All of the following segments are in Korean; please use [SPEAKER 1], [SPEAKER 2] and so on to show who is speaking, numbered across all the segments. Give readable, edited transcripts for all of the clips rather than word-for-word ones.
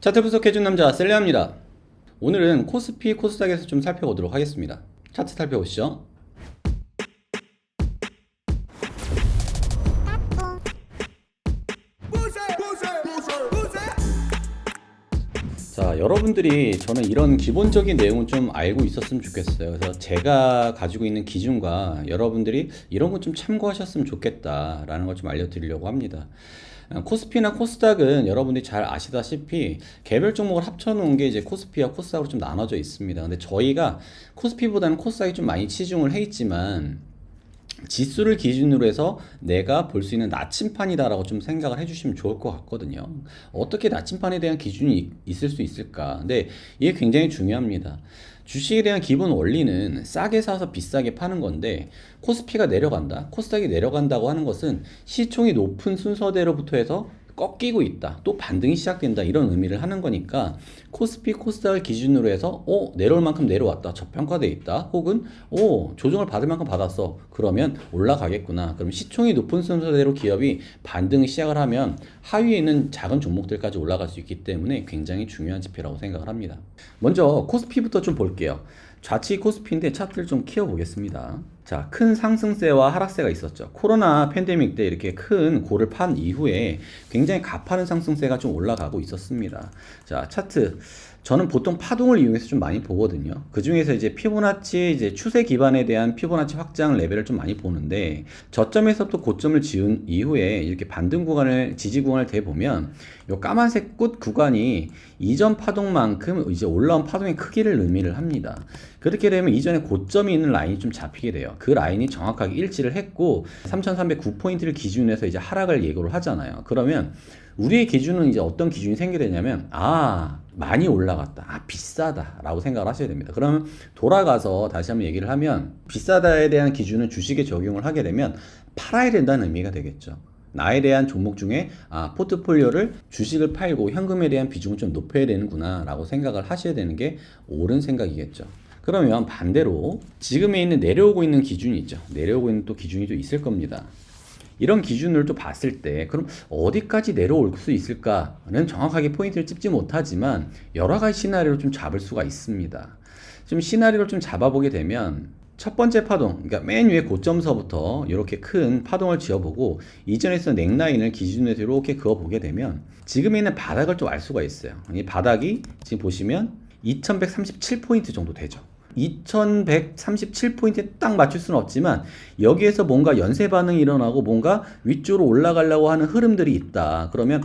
[SPEAKER 1] 차트 분석해준 남자 셀레아입니다. 오늘은 코스피, 코스닥에서 좀 살펴보도록 하겠습니다. 차트 살펴보시죠. 자, 여러분들이 저는 이런 기본적인 내용은 좀 알고 있었으면 좋겠어요. 그래서 제가 가지고 있는 기준과 여러분들이 이런 거 좀 참고하셨으면 좋겠다라는 걸 좀 알려드리려고 합니다. 코스피나 코스닥은 여러분들이 잘 아시다시피 개별 종목을 합쳐놓은 게 이제 코스피와 코스닥으로 좀 나눠져 있습니다. 근데 저희가 코스피보다는 코스닥이 좀 많이 치중을 해 있지만 지수를 기준으로 해서 내가 볼 수 있는 나침판이다라고 좀 생각을 해주시면 좋을 것 같거든요. 어떻게 나침판에 대한 기준이 있을 수 있을까? 근데 이게 굉장히 중요합니다. 주식에 대한 기본 원리는 싸게 사서 비싸게 파는 건데, 코스피가 내려간다, 코스닥이 내려간다고 하는 것은 시총이 높은 순서대로부터 해서 꺾이고 있다, 또 반등이 시작된다, 이런 의미를 하는 거니까 코스피, 코스닥을 기준으로 해서 내려올 만큼 내려왔다, 저평가돼 있다, 혹은 조정을 받을 만큼 받았어, 그러면 올라가겠구나, 그럼 시총이 높은 순서대로 기업이 반등을 시작을 하면 하위에 있는 작은 종목들까지 올라갈 수 있기 때문에 굉장히 중요한 지표라고 생각을 합니다. 먼저 코스피부터 좀 볼게요. 좌측이 코스피인데 차트를 좀 키워보겠습니다. 자, 큰 상승세와 하락세가 있었죠. 코로나 팬데믹 때 이렇게 큰 고를 판 이후에 굉장히 가파른 상승세가 좀 올라가고 있었습니다. 자, 차트. 저는 보통 파동을 이용해서 좀 많이 보거든요. 그 중에서 이제 피보나치, 이제 추세 기반에 대한 피보나치 확장 레벨을 좀 많이 보는데, 저점에서부터 고점을 지은 이후에 이렇게 반등 구간을, 지지 구간을 대보면 요 까만색 끝 구간이 이전 파동만큼 이제 올라온 파동의 크기를 의미를 합니다. 그렇게 되면 이전에 고점이 있는 라인이 좀 잡히게 돼요. 그 라인이 정확하게 일치를 했고 3,309포인트를 기준으로 해서 이제 하락을 예고를 하잖아요. 그러면 우리의 기준은 이제 어떤 기준이 생기게 되냐면, 많이 올라갔다, 비싸다 라고 생각을 하셔야 됩니다. 그러면 돌아가서 다시 한번 얘기를 하면, 비싸다에 대한 기준은 주식에 적용을 하게 되면 팔아야 된다는 의미가 되겠죠. 나에 대한 종목 중에 포트폴리오를 주식을 팔고 현금에 대한 비중을 좀 높여야 되는구나 라고 생각을 하셔야 되는 게 옳은 생각이겠죠. 그러면 반대로 지금에 있는 내려오고 있는 기준이 있죠. 내려오고 있는 또 기준이 또 있을 겁니다. 이런 기준을 또 봤을 때 그럼 어디까지 내려올 수 있을까는 정확하게 포인트를 찝지 못하지만 여러 가지 시나리오를 좀 잡을 수가 있습니다. 좀 시나리오를 좀 잡아보게 되면 첫 번째 파동, 그러니까 맨 위에 고점서부터 이렇게 큰 파동을 지어보고 이전에서 넥라인을 기준으로 이렇게 그어보게 되면 지금 있는 바닥을 좀 알 수가 있어요. 이 바닥이 지금 보시면 2137포인트 정도 되죠. 2137포인트에 딱 맞출 수는 없지만 여기에서 뭔가 연쇄 반응이 일어나고 뭔가 위쪽으로 올라가려고 하는 흐름들이 있다. 그러면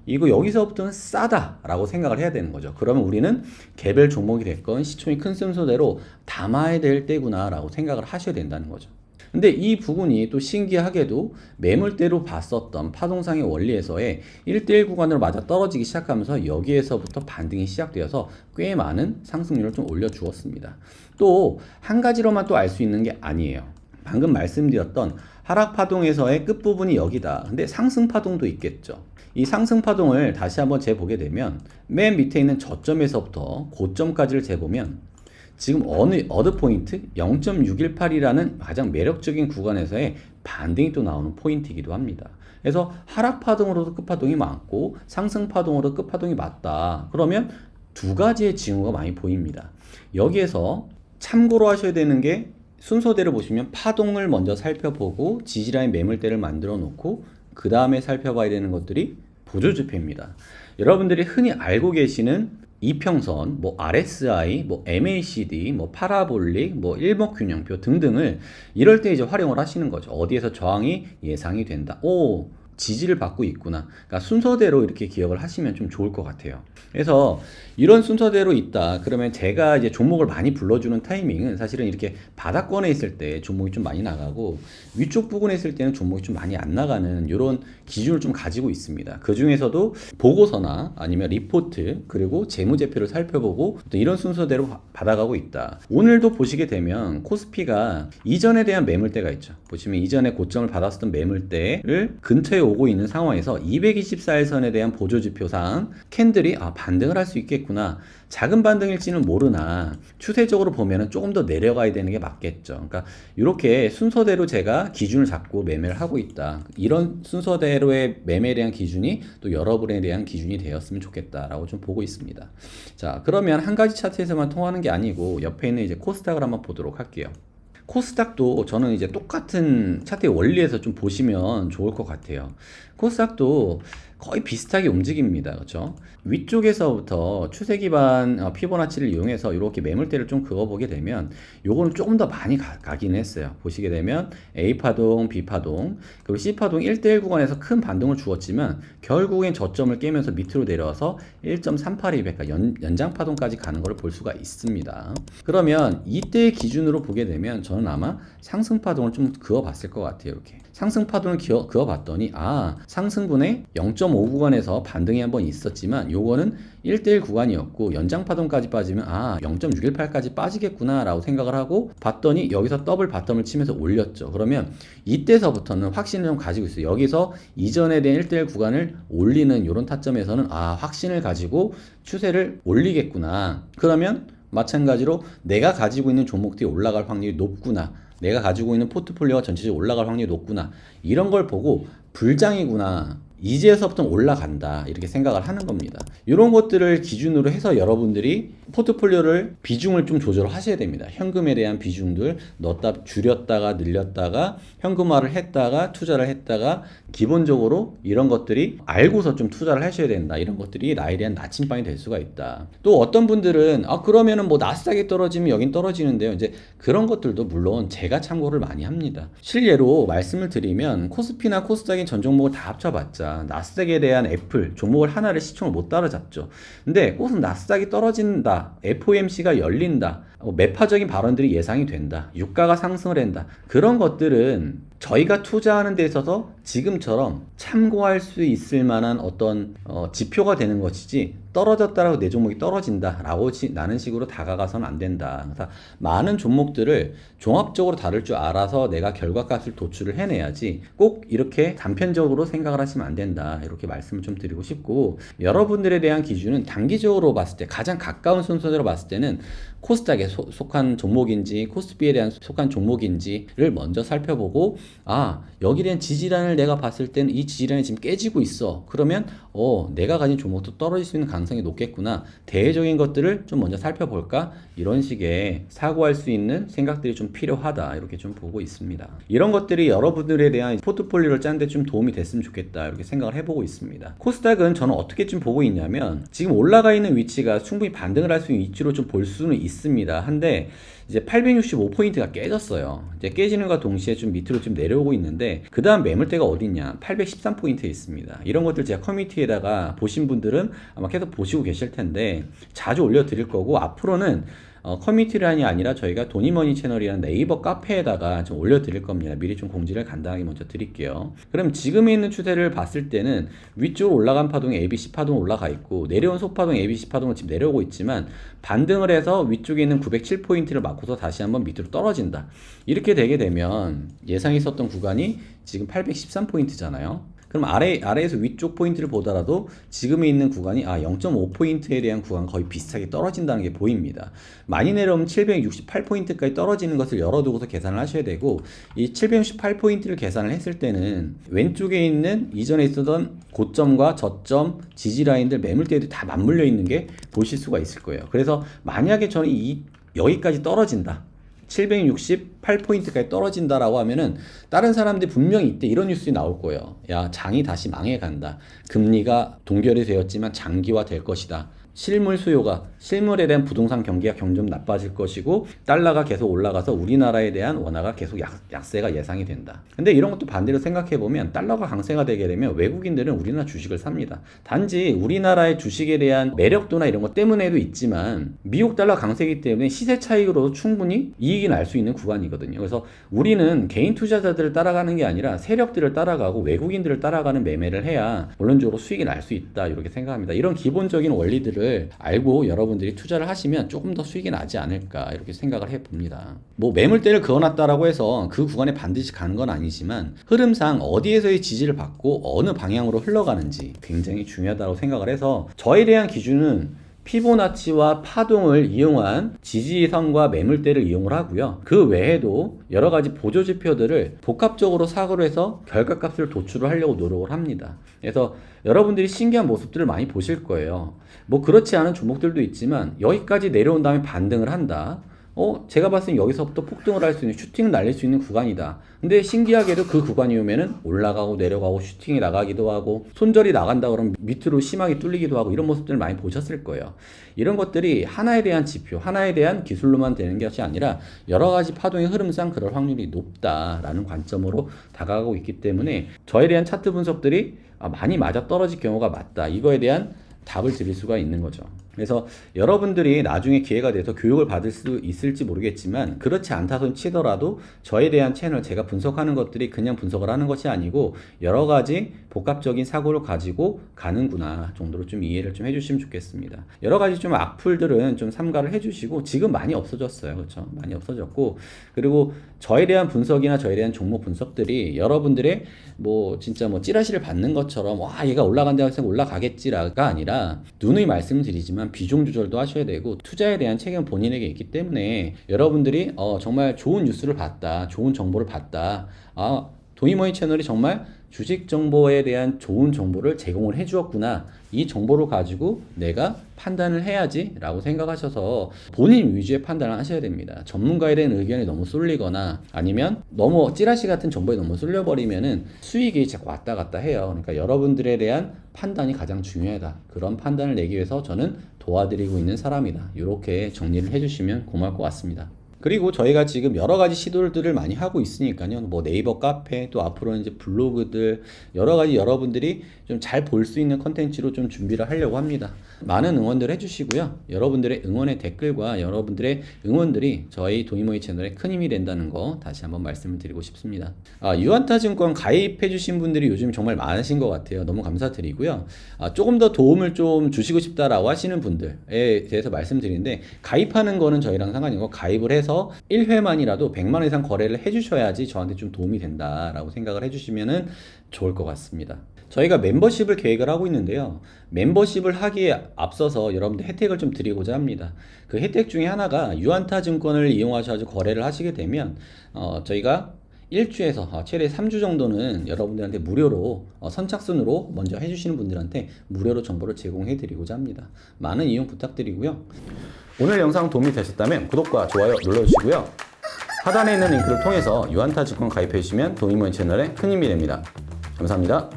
[SPEAKER 1] 이거 여기서부터는 싸다 라고 생각을 해야 되는 거죠. 그러면 우리는 개별 종목이 됐건 시총이 큰 순서대로 담아야 될 때구나 라고 생각을 하셔야 된다는 거죠. 근데 이 부분이 또 신기하게도 매물대로 봤었던 파동상의 원리에서의 1대1 구간으로 맞아 떨어지기 시작하면서 여기에서부터 반등이 시작되어서 꽤 많은 상승률을 좀 올려주었습니다. 또 한 가지로만 또 알 수 있는 게 아니에요. 방금 말씀드렸던 하락 파동에서의 끝부분이 여기다. 근데 상승 파동도 있겠죠. 이 상승 파동을 다시 한번 재보게 되면 맨 밑에 있는 저점에서부터 고점까지를 재보면 지금 어드 포인트 0.618이라는 가장 매력적인 구간에서의 반등이 또 나오는 포인트이기도 합니다. 그래서 하락 파동으로도 끝파동이 많고 상승 파동으로도 끝파동이 맞다. 그러면 두 가지의 징후가 많이 보입니다. 여기에서 참고로 하셔야 되는 게, 순서대로 보시면 파동을 먼저 살펴보고 지지라인 매물대를 만들어 놓고 그 다음에 살펴봐야 되는 것들이 보조지표입니다. 여러분들이 흔히 알고 계시는 이평선, RSI, MACD, 파라볼릭, 일목균형표 등등을 이럴 때 이제 활용을 하시는 거죠. 어디에서 저항이 예상이 된다. 지지를 받고 있구나. 그러니까 순서대로 이렇게 기억을 하시면 좀 좋을 것 같아요. 그래서 이런 순서대로 있다. 그러면 제가 이제 종목을 많이 불러주는 타이밍은 사실은 이렇게 바닥권에 있을 때 종목이 좀 많이 나가고 위쪽 부분에 있을 때는 종목이 좀 많이 안 나가는 이런 기준을 좀 가지고 있습니다. 그 중에서도 보고서나 아니면 리포트, 그리고 재무제표를 살펴보고 또 이런 순서대로 받아가고 있다. 오늘도 보시게 되면 코스피가 이전에 대한 매물대가 있죠. 보시면 이전에 고점을 받았었던 매물대를 근처에 오고 있는 상황에서 224일선에 대한 보조지표상 캔들이 반등을 할 수 있겠구나. 작은 반등일지는 모르나 추세적으로 보면은 조금 더 내려가야 되는 게 맞겠죠. 그러니까 이렇게 순서대로 제가 기준을 잡고 매매를 하고 있다. 이런 순서대로의 매매에 대한 기준이 또 여러분에 대한 기준이 되었으면 좋겠다라고 좀 보고 있습니다. 자, 그러면 한 가지 차트에서만 통하는 게 아니고 옆에 있는 이제 코스닥을 한번 보도록 할게요. 코스닥도 저는 이제 똑같은 차트의 원리에서 좀 보시면 좋을 것 같아요. 코스닥도 거의 비슷하게 움직입니다. 그렇죠? 위쪽에서부터 추세 기반 피보나치를 이용해서 이렇게 매물대를 좀 그어보게 되면 요거는 조금 더 많이 가긴 했어요. 보시게 되면 A파동, B파동, 그리고 C파동 1대1 구간에서 큰 반등을 주었지만 결국엔 저점을 깨면서 밑으로 내려와서 1.38200가 연장파동까지 가는 걸 볼 수가 있습니다. 그러면 이때 기준으로 보게 되면 저는 아마 상승파동을 좀 그어봤을 것 같아요. 이렇게 상승파동을 그어봤더니 상승분의 0.5 구간에서 반등이 한번 있었지만 요거는 1대1 구간이었고 연장파동까지 빠지면 0.618까지 빠지겠구나 라고 생각을 하고 봤더니 여기서 더블 바텀을 치면서 올렸죠. 그러면 이때서부터는 확신을 좀 가지고 있어요. 여기서 이전에 대한 1대1 구간을 올리는 이런 타점에서는 확신을 가지고 추세를 올리겠구나. 그러면 마찬가지로 내가 가지고 있는 종목들이 올라갈 확률이 높구나. 내가 가지고 있는 포트폴리오가 전체적으로 올라갈 확률이 높구나. 이런 걸 보고 불장이구나. 이제서부터 올라간다. 이렇게 생각을 하는 겁니다. 이런 것들을 기준으로 해서 여러분들이 포트폴리오를 비중을 좀 조절하셔야 됩니다. 현금에 대한 비중들 넣었다 줄였다가 늘렸다가 현금화를 했다가 투자를 했다가 기본적으로 이런 것들이 알고서 좀 투자를 하셔야 된다. 이런 것들이 나에 대한 나침반이 될 수가 있다. 또 어떤 분들은 그러면은 뭐 나스닥이 떨어지면 여긴 떨어지는데요. 이제 그런 것들도 물론 제가 참고를 많이 합니다. 실례로 말씀을 드리면 코스피나 코스닥인 전 종목을 다 합쳐봤자 나스닥에 대한 애플 종목을 하나를 시총을 못 따라잡죠. 근데 꼭 나스닥이 떨어진다, FOMC가 열린다, 매파적인 발언들이 예상이 된다, 유가가 상승을 한다, 그런 것들은 저희가 투자하는 데 있어서 지금처럼 참고할 수 있을 만한 어떤 지표가 되는 것이지 떨어졌다라고 내 종목이 떨어진다라고 나는 식으로 다가가서는 안 된다. 그래서 많은 종목들을 종합적으로 다룰 줄 알아서 내가 결과값을 도출을 해내야지 꼭 이렇게 단편적으로 생각을 하시면 안 된다. 이렇게 말씀을 좀 드리고 싶고, 여러분들에 대한 기준은 단기적으로 봤을 때 가장 가까운 순서대로 봤을 때는 코스닥에 속한 종목인지 코스피에 대한 속한 종목인지를 먼저 살펴보고 여기에 대한 지지란을 내가 봤을 때는 이 지지란이 지금 깨지고 있어. 그러면 내가 가진 종목도 떨어질 수 있는 가능성이 높겠구나. 대외적인 것들을 좀 먼저 살펴볼까? 이런 식의 사고할 수 있는 생각들이 좀 필요하다. 이렇게 좀 보고 있습니다. 이런 것들이 여러분들에 대한 포트폴리오를 짜는데 좀 도움이 됐으면 좋겠다. 이렇게 생각을 해보고 있습니다. 코스닥은 저는 어떻게 좀 보고 있냐면 지금 올라가 있는 위치가 충분히 반등을 할 수 있는 위치로 좀 볼 수는 있습니다. 한데 이제 865포인트가 깨졌어요. 이제 깨지는과 동시에 좀 밑으로 좀 내려오고 있는데 그 다음 매물대가 어딨냐? 813포인트에 있습니다. 이런 것들 제가 커뮤니티에다가 보신 분들은 아마 계속 보시고 계실 텐데 자주 올려드릴 거고, 앞으로는 커뮤니티란이 아니라 저희가 도니머니 채널이라는 네이버 카페에다가 좀 올려드릴 겁니다. 미리 좀 공지를 간단하게 먼저 드릴게요. 그럼 지금 있는 추세를 봤을 때는 위쪽으로 올라간 파동이 ABC 파동 올라가 있고 내려온 소파동 ABC 파동은 지금 내려오고 있지만 반등을 해서 위쪽에 있는 907포인트를 맞고서 다시 한번 밑으로 떨어진다. 이렇게 되게 되면 예상이 있었던 구간이 지금 813포인트잖아요. 그럼 아래에서 위쪽 포인트를 보더라도 지금에 있는 구간이 0.5포인트에 대한 구간 거의 비슷하게 떨어진다는 게 보입니다. 많이 내려오면 768포인트까지 떨어지는 것을 열어두고서 계산을 하셔야 되고, 이 768포인트를 계산을 했을 때는 왼쪽에 있는 이전에 있었던 고점과 저점, 지지라인들, 매물대들이 다 맞물려 있는 게 보실 수가 있을 거예요. 그래서 만약에 저는 여기까지 떨어진다, 768포인트까지 떨어진다라고 하면은 다른 사람들이 분명히 이때 이런 뉴스가 나올 거예요. 야, 장이 다시 망해간다. 금리가 동결이 되었지만 장기화 될 것이다. 실물 수요가, 실물에 대한 부동산 경기가 점점 나빠질 것이고 달러가 계속 올라가서 우리나라에 대한 원화가 계속 약세가 예상이 된다. 근데 이런 것도 반대로 생각해보면 달러가 강세가 되게 되면 외국인들은 우리나라 주식을 삽니다. 단지 우리나라의 주식에 대한 매력도나 이런 것 때문에도 있지만 미국 달러 강세이기 때문에 시세 차익으로도 충분히 이익이 날 수 있는 구간이거든요. 상황이거든요. 그래서 우리는 개인 투자자들을 따라가는 게 아니라 세력들을 따라가고 외국인들을 따라가는 매매를 해야 본론적으로 수익이 날 수 있다 이렇게 생각합니다. 이런 기본적인 원리들을 알고 여러분들이 투자를 하시면 조금 더 수익이 나지 않을까 이렇게 생각을 해봅니다. 뭐 매물대를 그어놨다라고 해서 그 구간에 반드시 가는 건 아니지만 흐름상 어디에서의 지지를 받고 어느 방향으로 흘러가는지 굉장히 중요하다고 생각을 해서 저에 대한 기준은 피보나치와 파동을 이용한 지지선과 매물대를 이용을 하고요. 그 외에도 여러 가지 보조 지표들을 복합적으로 사고를 해서 결과값을 도출을 하려고 노력을 합니다. 그래서 여러분들이 신기한 모습들을 많이 보실 거예요. 뭐 그렇지 않은 종목들도 있지만 여기까지 내려온 다음에 반등을 한다. 제가 봤을 때 여기서부터 폭등을 할 수 있는, 슈팅을 날릴 수 있는 구간이다. 근데 신기하게도 그 구간이 오면은 올라가고 내려가고 슈팅이 나가기도 하고 손절이 나간다 그러면 밑으로 심하게 뚫리기도 하고 이런 모습들을 많이 보셨을 거예요. 이런 것들이 하나에 대한 지표, 하나에 대한 기술로만 되는 것이 아니라 여러 가지 파동의 흐름상 그럴 확률이 높다라는 관점으로 다가가고 있기 때문에 저에 대한 차트 분석들이 많이 맞아 떨어질 경우가 맞다. 이거에 대한 답을 드릴 수가 있는 거죠. 그래서 여러분들이 나중에 기회가 돼서 교육을 받을 수 있을지 모르겠지만 그렇지 않다 손 치더라도 저에 대한 채널, 제가 분석하는 것들이 그냥 분석을 하는 것이 아니고 여러 가지 복합적인 사고를 가지고 가는구나 정도로 좀 이해를 좀 해주시면 좋겠습니다. 여러 가지 좀 악플들은 좀 삼가를 해주시고 지금 많이 없어졌어요. 그렇죠? 많이 없어졌고 그리고 저에 대한 분석이나 저에 대한 종목 분석들이 여러분들의 뭐 진짜 뭐 찌라시를 받는 것처럼 와 얘가 올라간다고 해서 올라가겠지라가 아니라 누누이 말씀드리지만 비중 조절도 하셔야 되고 투자에 대한 책임은 본인에게 있기 때문에 여러분들이 정말 좋은 뉴스를 봤다, 좋은 정보를 봤다, 도이머니 채널이 정말 주식 정보에 대한 좋은 정보를 제공을 해 주었구나, 이 정보를 가지고 내가 판단을 해야지 라고 생각하셔서 본인 위주의 판단을 하셔야 됩니다. 전문가에 대한 의견이 너무 쏠리거나 아니면 너무 찌라시 같은 정보에 너무 쏠려버리면은 수익이 자꾸 왔다 갔다 해요. 그러니까 여러분들에 대한 판단이 가장 중요하다. 그런 판단을 내기 위해서 저는 도와드리고 있는 사람이다. 이렇게 정리를 해주시면 고마울 것 같습니다. 그리고 저희가 지금 여러 가지 시도들을 많이 하고 있으니까요. 뭐 네이버 카페, 또 앞으로는 이제 블로그들, 여러 가지 여러분들이 좀 잘 볼 수 있는 컨텐츠로 좀 준비를 하려고 합니다. 많은 응원들 해주시고요. 여러분들의 응원의 댓글과 여러분들의 응원들이 저희 도이모이 채널에 큰 힘이 된다는 거 다시 한번 말씀을 드리고 싶습니다. 유한타증권 가입해주신 분들이 요즘 정말 많으신 것 같아요. 너무 감사드리고요. 조금 더 도움을 좀 주시고 싶다라고 하시는 분들에 대해서 말씀드리는데 가입하는 거는 저희랑 상관이 없고 가입을 해서 1회만이라도 100만 원 이상 거래를 해주셔야지 저한테 좀 도움이 된다라고 생각을 해주시면 좋을 것 같습니다. 저희가 멤버십을 계획을 하고 있는데요. 멤버십을 하기에 앞서서 여러분들 혜택을 좀 드리고자 합니다. 그 혜택 중에 하나가 유한타증권을 이용하셔서 거래를 하시게 되면 저희가 1주에서 최대 3주 정도는 여러분들한테 무료로 선착순으로 먼저 해주시는 분들한테 무료로 정보를 제공해 드리고자 합니다. 많은 이용 부탁드리고요. 오늘 영상 도움이 되셨다면 구독과 좋아요 눌러주시고요. 하단에 있는 링크를 통해서 유한타증권 가입해 주시면 도이모니 채널에 큰 힘이 됩니다. 감사합니다.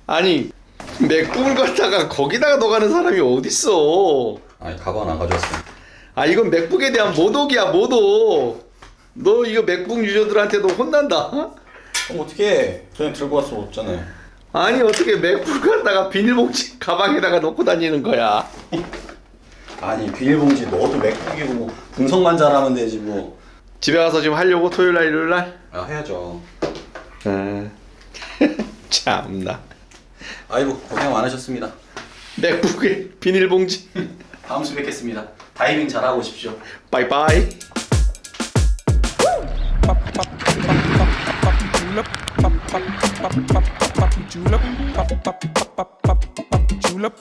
[SPEAKER 2] 아니 맥북을 갖다가 거기다가 넣어가는 사람이 어딨어.
[SPEAKER 1] 아니 가방 안 가져왔어.
[SPEAKER 2] 이건 맥북에 대한 모독이야, 모독. 너 이거 맥북 유저들한테도 혼난다.
[SPEAKER 1] 그럼 어떻게 전에 들고 갈 수 없잖아요.
[SPEAKER 2] 아니 어떻게 맥북 갖다가 비닐봉지 가방에다가 넣고 다니는 거야.
[SPEAKER 1] 아니 비닐봉지 넣어도 맥북이고 뭐 분석만 잘하면 되지 뭐.
[SPEAKER 2] 집에 가서 지금 하려고 토요일날 일요일날?
[SPEAKER 1] 해야죠.
[SPEAKER 2] 참나.
[SPEAKER 1] 아이고 고생 많으셨습니다.
[SPEAKER 2] 맥북에 비닐봉지.
[SPEAKER 1] 다음 주에 뵙겠습니다. 다이빙 잘하고 오십시오.
[SPEAKER 2] 바이바이.
[SPEAKER 3] julep